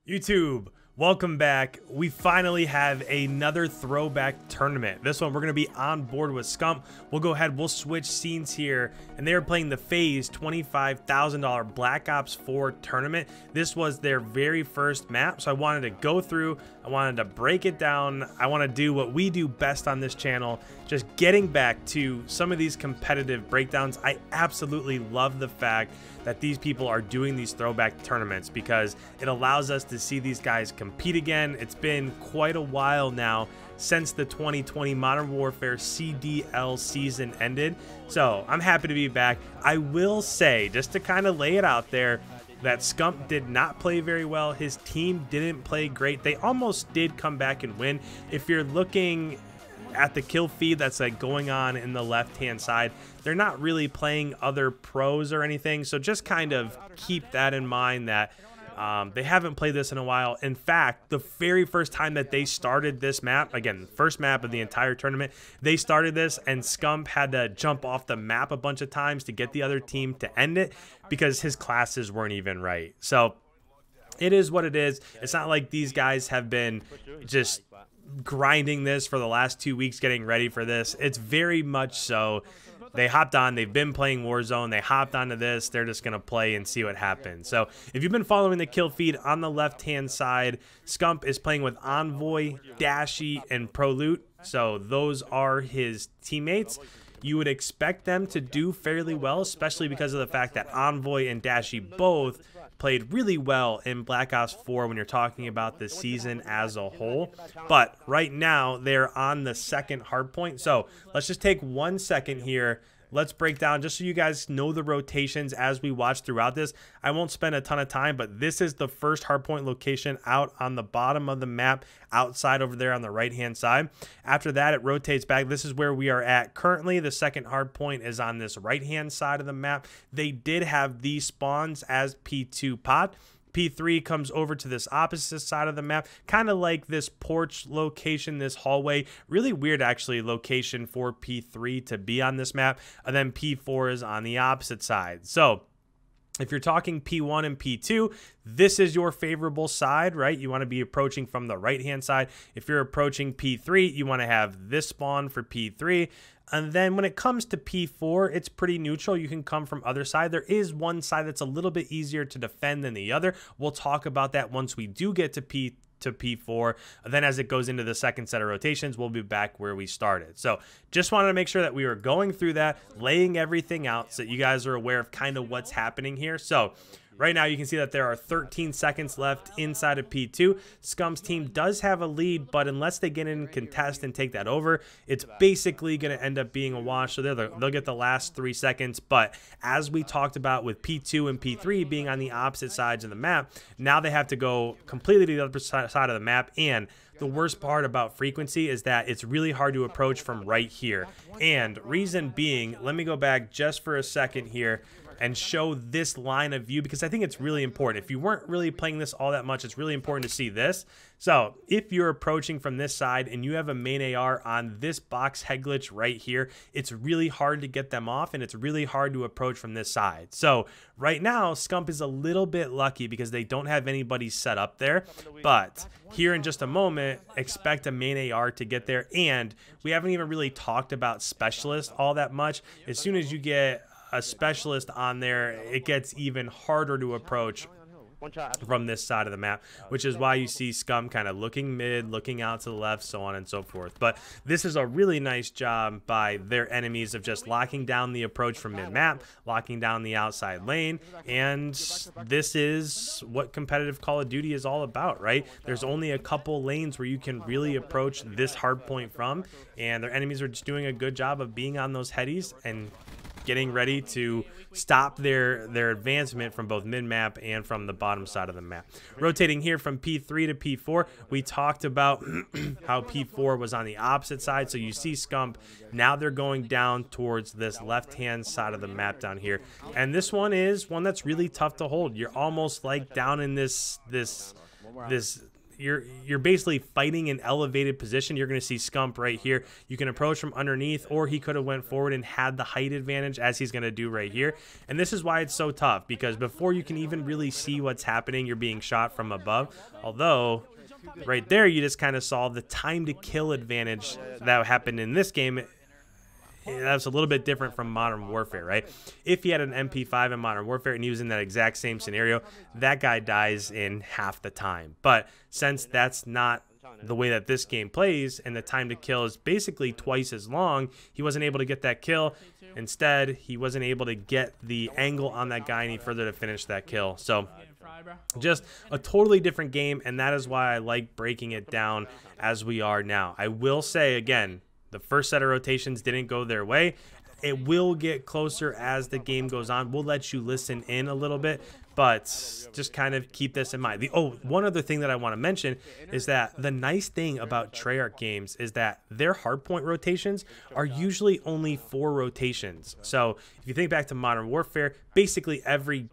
YouTube, welcome back. We finally have another throwback tournament. This one we're going to be on board with SCUMP. We'll go ahead, we'll switch scenes here, and they are playing the Faze $25,000 Black Ops 4 tournament. This was their very first map, so I wanted to go through, I wanted to break it down. I want to do what we do best on this channel, just getting back to some of these competitive breakdowns. I absolutely love the fact that these people are doing these throwback tournaments because it allows us to see these guys compete again. It's been quite a while now since the 2020 Modern Warfare CDL season ended, so I'm happy to be back. I will say, just to kind of lay it out there, that SCUMP did not play very well. His team didn't play great. They almost did come back and win. If you're looking at the kill feed that's like going on in the left hand side, they're not really playing other pros or anything, so just kind of keep that in mind that they haven't played this in a while. In fact, the very first time that they started this map, again, the first map of the entire tournament, they started this and SCUMP had to jump off the map a bunch of times to get the other team to end it because his classes weren't even right. So it is what it is. It's not like these guys have been just grinding this for the last 2 weeks getting ready for this. It's very much so they hopped on, they've been playing Warzone, they hopped onto this, they're just gonna play and see what happens. So if you've been following the kill feed on the left hand side, SCUMP is playing with ENVOY, DASHY, and ProLoot. So those are his teammates. You would expect them to do fairly well, especially because of the fact that ENVOY and DASHY both played really well in Black Ops 4 when you're talking about the season as a whole. But right now, they're on the second hardpoint. So let's just take 1 second here. Let's break down, just so you guys know the rotations as we watch throughout this. I won't spend a ton of time, but this is the first hardpoint location out on the bottom of the map, outside over there on the right-hand side. After that, it rotates back. This is where we are at currently. The second hardpoint is on this right-hand side of the map. They did have these spawns as P2 pot. P3 comes over to this opposite side of the map, kind of like this porch location, this hallway. Really weird, actually, location for P3 to be on this map. And then P4 is on the opposite side. So if you're talking P1 and P2, this is your favorable side, right? You want to be approaching from the right-hand side. If you're approaching P3, you want to have this spawn for P3. And then when it comes to P4, it's pretty neutral. You can come from other side. There is one side that's a little bit easier to defend than the other. We'll talk about that once we do get to P4. Then as it goes into the second set of rotations, we'll be back where we started. So just wanted to make sure that we were going through that, laying everything out so that you guys are aware of kind of what's happening here. So right now you can see that there are 13 seconds left inside of P2. SCUMP's team does have a lead, but unless they get in and contest and take that over, it's basically going to end up being a wash. So they'll get the last 3 seconds. But as we talked about with P2 and P3 being on the opposite sides of the map, now they have to go completely to the other side of the map. And the worst part about frequency is that it's really hard to approach from right here. And reason being, let me go back just for a second here and show this line of view, because I think it's really important. If you weren't really playing this all that much, it's really important to see this. So if you're approaching from this side and you have a main AR on this box head glitch right here, it's really hard to get them off, and it's really hard to approach from this side. So right now, SCUMP is a little bit lucky because they don't have anybody set up there. But here in just a moment, expect a main AR to get there. And we haven't even really talked about specialists all that much. As soon as you get a specialist on there, it gets even harder to approach from this side of the map, which is why you see SCUMP kind of looking mid, looking out to the left, so on and so forth. But this is a really nice job by their enemies of just locking down the approach from mid-map, locking down the outside lane, and this is what competitive Call of Duty is all about, right? There's only a couple lanes where you can really approach this hard point from, and their enemies are just doing a good job of being on those headies and getting ready to stop their advancement from both mid-map and from the bottom side of the map. Rotating here from P3 to P4, we talked about how P4 was on the opposite side. So you see SCUMP, now they're going down towards this left-hand side of the map down here. And this one is one that's really tough to hold. You're almost like down in this you're basically fighting an elevated position. You're going to see SCUMP right here. You can approach from underneath, or he could have went forward and had the height advantage, as he's going to do right here. And this is why it's so tough, because before you can even really see what's happening, you're being shot from above. Although right there, you just kind of saw the time to kill advantage that happened in this game. That's a little bit different from Modern Warfare, right? If he had an MP5 in Modern Warfare and he was in that exact same scenario, that guy dies in half the time. But since that's not the way that this game plays, and the time to kill is basically twice as long, he wasn't able to get that kill. Instead, he wasn't able to get the angle on that guy any further to finish that kill. So just a totally different game, and that is why I like breaking it down as we are now. I will say again, the first set of rotations didn't go their way. It will get closer as the game goes on. We'll let you listen in a little bit, but just kind of keep this in mind. One other thing that I want to mention is that the nice thing about Treyarch games is that their hardpoint rotations are usually only 4 rotations. So if you think back to Modern Warfare, basically every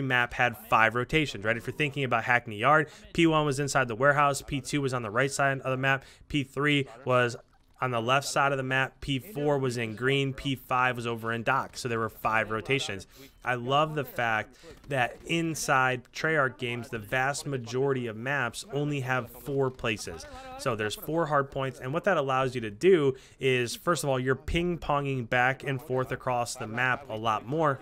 map had 5 rotations, right? If you're thinking about Hackney Yard, P1 was inside the warehouse, P2 was on the right side of the map, P3 was on the left side of the map, P4 was in green, P5 was over in dock. So there were 5 rotations. I love the fact that inside Treyarch games, the vast majority of maps only have 4 places. So there's 4 hard points, and what that allows you to do is, first of all, you're ping-ponging back and forth across the map a lot more.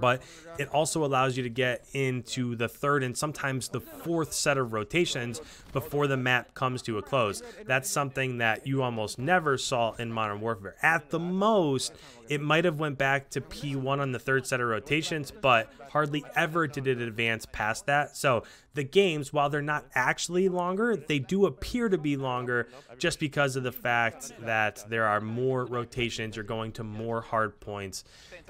But it also allows you to get into the 3rd and sometimes the 4th set of rotations before the map comes to a close. That's something that you almost never saw in Modern Warfare. At the most, it might have went back to P1 on the 3rd set of rotations, but hardly ever did it advance past that. So the games, while they're not actually longer, they do appear to be longer just because of the fact that there are more rotations. You're going to more hard points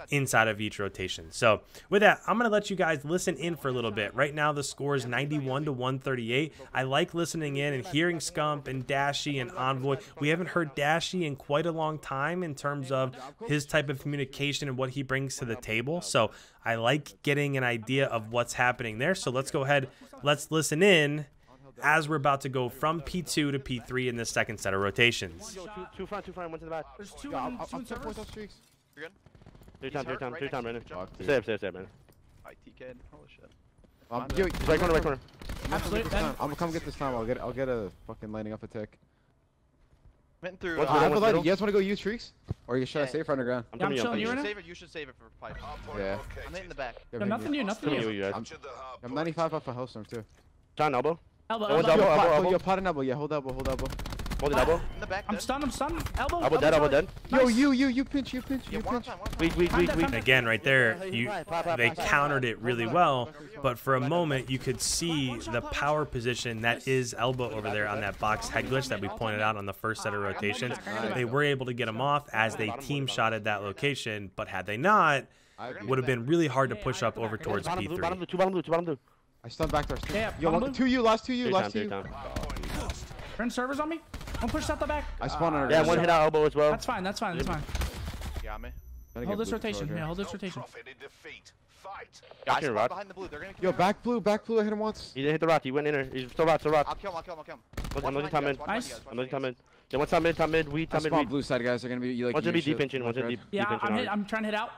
inside of each rotation. So with that, I'm going to let you guys listen in for a little bit. Right now, the score is 91 to 138. I like listening in and hearing SCUMP and DASHY and ENVOY. We haven't heard DASHY in quite a long time in terms of his type of communication and what he brings to the table. So I like getting an idea of what's happening there. So let's go ahead. Let's listen in as we're about to go from P2 to P3 in the 2nd set of rotations. Two front, one to the back. There's 2 in servers. You're good? 3 times, Brandon. Save, man. TK. Holy shit. Right corner. Absolutely. I'm gonna come get this time. I'll get a fucking lining up a tick. Went through. You guys want to go use streaks? Or should I save for underground? I'm chilling. You right now? You should save it for pipe. Yeah. I'm hitting the back. No, nothing new. I'm 95 off a Hellstorm too. John, elbow. Elbow. Yo, pot and elbow. Yeah, hold elbow. Hold it, elbow. In the back. I'm stunned. Elbow dead. Yo, you pinch. Weak. Again, right there, they countered it really well, but for a moment you could see the power position that is elbow over there on that box head glitch that we pointed out on the 1st set of rotations. They were able to get him off as they team shotted that location, but had they not, it would have been really hard to push up over towards P3. Two bottom blue. I stunned back there. Yeah, yo, last two you. Turn servers on me. Don't push out the back. I spawned under. Yeah, one hit out elbow as well. That's fine. Got me. Hold this rotation. Yeah, hold this rotation. Guys, behind the blue. They're gonna yo, back blue. I hit him once. He didn't hit the rock. He went in there. He's still rock. I'll kill him. I'm looking top mid. Nice. I'm looking top mid. Then one top mid. We top mid. Blue side guys are gonna be like. One's gonna be deep pinching. Yeah, I'm trying to hit out.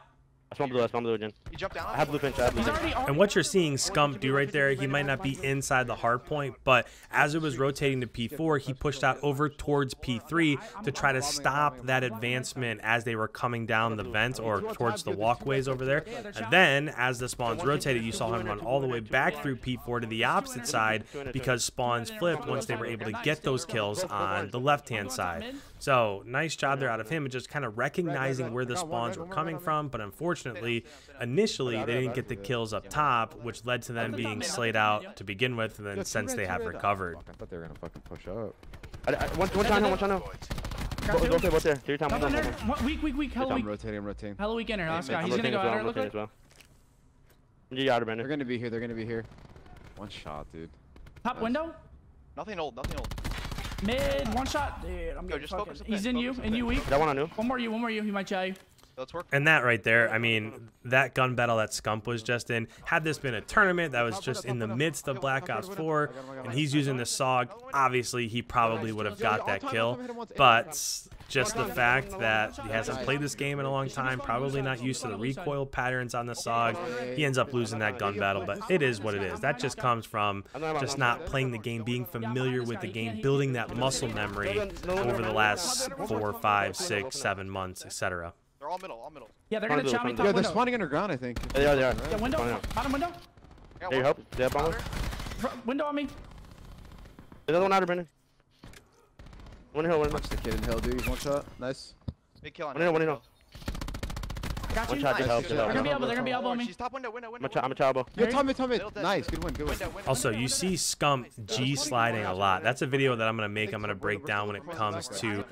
I spawn blue again. He jumped down. I have blue pinch. And what you're seeing SCUMP do right there, he might not be inside the hard point, but as it was rotating to P4, he pushed out over towards P3 to try to stop that advancement as they were coming down the vents or towards the walkways over there. And then as the spawns rotated, you saw him run all the way back through P4 to the opposite side because spawns flipped once they were able to get those kills on the left-hand side. So nice job there out of him, just kind of recognizing where the spawns were coming from, but unfortunately, initially they didn't get the kills up top, which led to them being slayed out to begin with, and then since they have recovered. I thought they were gonna fucking push up. One channel. Both there. 3 times. Weak. Hella I'm weak. rotating. Hella weak in here. Last guy. He's gonna go out. Look like. They're gonna be here. One shot, dude. Top window. Nothing old. Mid. One shot. Dude, I'm just focus. He's in you. In you weak. That one on you. One more you. He might try you. Let's work. And that right there, I mean, that gun battle that SCUMP was just in, had this been a tournament that was just in the midst of Black Ops 4, and he's using the SOG, obviously he probably would have got that kill, but just the fact that he hasn't played this game in a long time, probably not used to the recoil patterns on the SOG, he ends up losing that gun battle, but it is what it is. That just comes from just not playing the game, being familiar with the game, building that muscle memory over the last 4, 5, 6, 7 months, etc. They're all middle, all middle. Yeah, they're gonna chow me top Yeah, they're window. spawning underground, I think. Yeah, they are. Yeah, window. Bottom window. Yeah, Hey, help. Yeah, bomb. Window on me. There's another one out of Brennan. One hill, one hill. Watch the kid in hell, dude. He's one shot. Nice. Big kill on One hill, one hill. Got One you. shot, just help, just They're gonna be help. elbow. They're gonna be elbowing me. She's top window, window, window. I'm a chabo. Yo, Tommy. Middle dead. Nice. Good win, good win. Window, window. Also, you see SCUMP G-sliding a lot. That's a video that I'm going to make. I'm going to break down when it comes to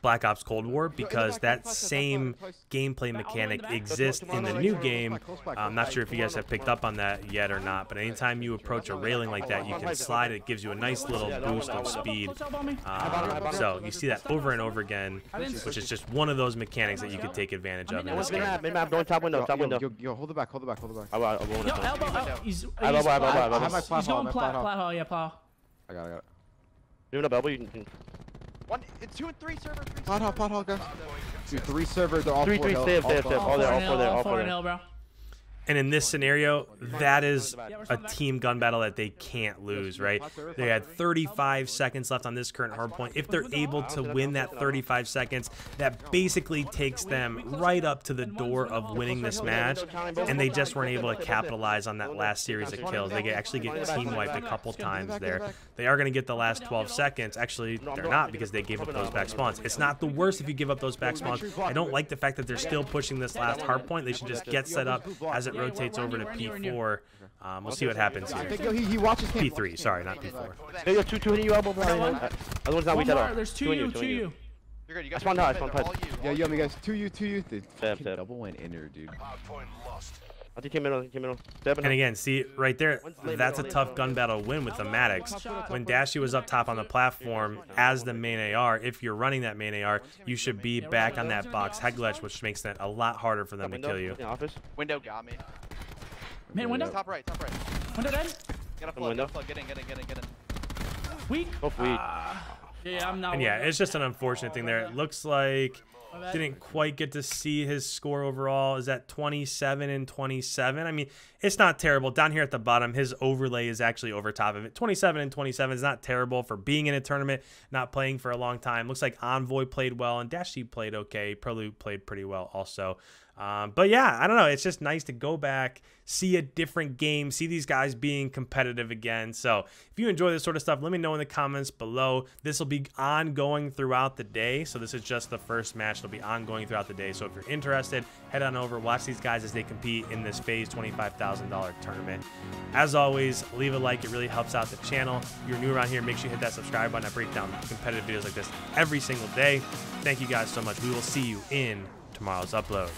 Black Ops Cold War, because that same gameplay mechanic exists in the new game. I'm not sure if you guys have picked up on that yet or not, but anytime you approach a railing like that, you can slide. It gives you a nice little boost of speed. So you see that over and over again, which is just one of those mechanics that you could take advantage of in this game. Mid-map, going top window, top window. Yo, hold it back, hold it back, hold it back. I'll go Yo, elbow. Oh, he's I have my he's going plat hole. Yeah, plow. I got it. Doing up elbow, you can. One, it's 2 and 3 server. Pot hole, guys. Dude, 3 servers, they're all 3, 3, save. All there, all 4 there. Bro. And in this scenario, that is a team gun battle that they can't lose, right? They had 35 seconds left on this current hardpoint. If they're able to win that 35 seconds, that basically takes them right up to the door of winning this match, and they just weren't able to capitalize on that last series of kills. They actually get team wiped a couple times there. They are going to get the last 12 seconds. Actually, they're not, because they gave up those back spawns. It's not the worst if you give up those back spawns. I don't like the fact that they're still pushing this last hardpoint. They should just get set up as it rotates over to P4. We'll see what happens here. He watches P3, sorry, not P4. There you go, 2 hitting you elbow. Other one's not weak at all. There's 2 you. You're good. You guys spawned high, are spawned all high. you. Yeah, me guys. 2 you. The Stab. double went in there, dude. I think came middle. And again, see right there, that's a tough gun battle win with the Maddox. When DASHY was up top on the platform as the main AR, if you're running that main AR, you should be back on that box head glitch, which makes that a lot harder for them to kill you. Window got me. Man, window. Top right, top right. Window dead. Get a flood, get in. Weak. Both weak. Yeah, I'm not. And yeah, it's just an unfortunate thing there. It looks like didn't quite get to see his score overall. Is that 27 and 27? I mean, it's not terrible. Down here at the bottom, his overlay is actually over top of it. 27 and 27 is not terrible for being in a tournament, not playing for a long time. Looks like ENVOY played well, and DASHY played okay. Prelude played pretty well also. But yeah, I don't know. It's just nice to go back, see a different game, see these guys being competitive again. So if you enjoy this sort of stuff, let me know in the comments below. This will be ongoing throughout the day. So this is just the first match. It'll be ongoing throughout the day. So if you're interested, head on over, watch these guys as they compete in this Faze $25,000 tournament. As always, leave a like. It really helps out the channel. If you're new around here, make sure you hit that subscribe button. I break down competitive videos like this every single day. Thank you guys so much. We will see you in tomorrow's upload.